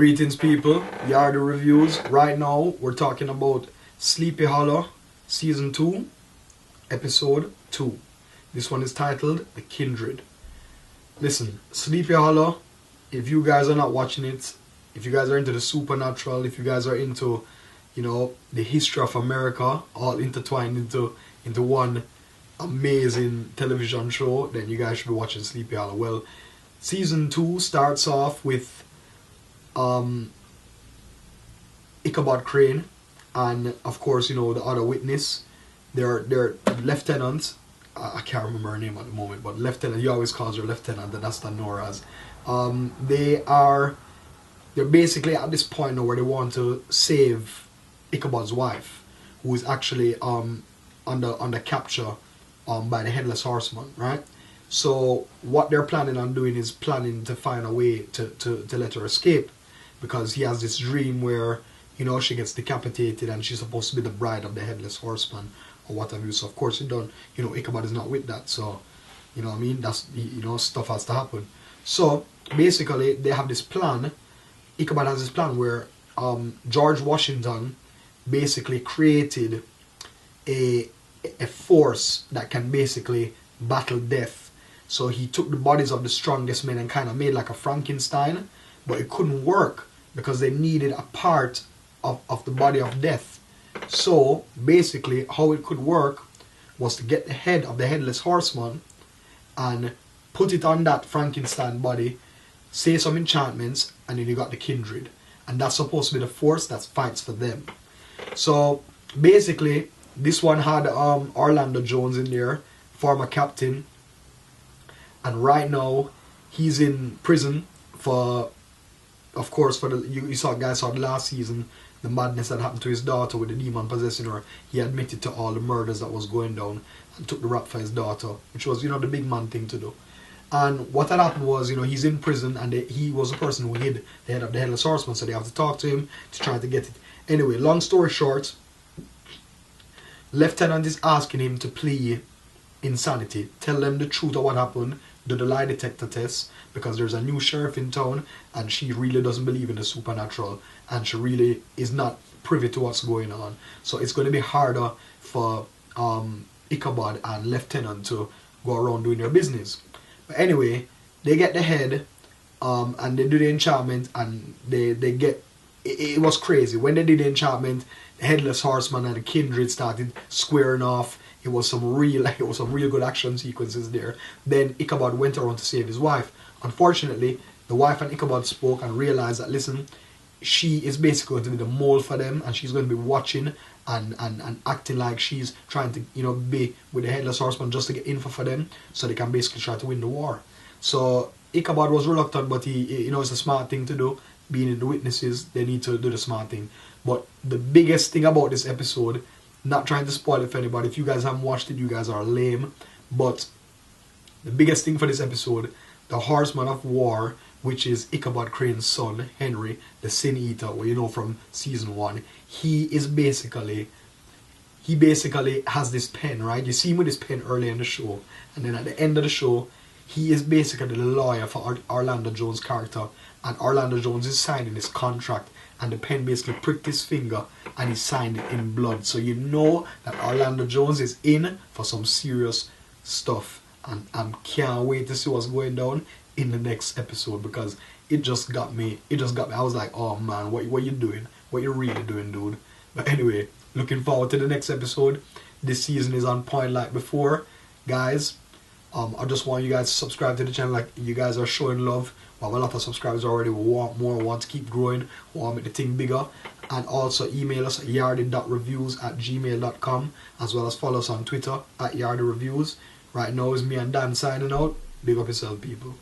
Greetings people, Yard Reviews. Right now we're talking about Sleepy Hollow Season 2, Episode 2. This one is titled The Kindred. Listen, Sleepy Hollow, if you guys are not watching it, if you guys are into the supernatural, if you guys are into, the history of America, all intertwined into one amazing television show, then you guys should be watching Sleepy Hollow. Well, Season 2 starts off with Ichabod Crane and of course the other witness. They're lieutenant. I can't remember her name at the moment, but lieutenant, he always calls her lieutenant, and that's the Nora's. They're basically at this point now where they want to save Ichabod's wife, who is actually under capture by the Headless Horseman, right? So what they're planning on doing is planning to find a way to let her escape, because he has this dream where she gets decapitated and she's supposed to be the bride of the Headless Horseman or what have you. So of course Ichabod is not with that, so what I mean, that's stuff has to happen. So basically they have this plan. Ichabod has this plan where George Washington basically created a force that can basically battle death. So he took the bodies of the strongest men and kind of made like a Frankenstein, but it couldn't work because they needed a part of the body of death. So basically how it could work was to get the head of the Headless Horseman and put it on that Frankenstein body, say some enchantments, and then you got the Kindred. And that's supposed to be the force that fights for them. So basically this one had Orlando Jones in there, former captain, and right now he's in prison for, of course, for the you saw the last season, the madness that happened to his daughter with the demon possessing her. He admitted to all the murders that was going down and took the rap for his daughter, which was the big man thing to do. And what had happened was, he's in prison, and he was the person who hid the head of the Headless Horseman, so they have to talk to him to try to get it. Anyway, long story short, Lieutenant is asking him to plead insanity, tell them the truth of what happened, do the lie detector test, because there's a new sheriff in town and she really doesn't believe in the supernatural and she really is not privy to what's going on. So it's going to be harder for Ichabod and Lieutenant to go around doing their business. But anyway, they get the head and they do the enchantment, and they get it was crazy. When they did the enchantment, the Headless Horseman and the Kindred started squaring off. It was some real good action sequences there. Then Ichabod went around to save his wife. Unfortunately, the wife and Ichabod spoke and realized that, listen, she is basically going to be the mole for them, and she's going to be watching and acting like she's trying to be with the Headless Horseman just to get info for them, so they can basically try to win the war. So Ichabod was reluctant, but he it's a smart thing to do. Being in the witnesses, they need to do the smart thing. But the biggest thing about this episode, not trying to spoil it for anybody, if you guys haven't watched it, you guys are lame, but the biggest thing for this episode, the Horseman of War, which is Ichabod Crane's son, Henry, the Sin Eater, from season 1, he basically has this pen, right? You see him with his pen early in the show, and then at the end of the show, he is basically the lawyer for Orlando Jones' character, and Orlando Jones is signing his contract, and the pen basically pricked his finger and he signed it in blood. So you know that Orlando Jones is in for some serious stuff, and I can't wait to see what's going down in the next episode, because it just got me. I was like, oh man, what you doing? What you really doing, dude? But anyway, looking forward to the next episode. This season is on point like before, guys. I just want you guys to subscribe to the channel. Like, you guys are showing love. We have a lot of subscribers already. We want more, we want to keep growing, we want to make the thing bigger. And also email us at yardy.reviews@gmail.com, as well as follow us on Twitter at YardyReviews. Right now is me and Dan signing out. Big up yourself, people.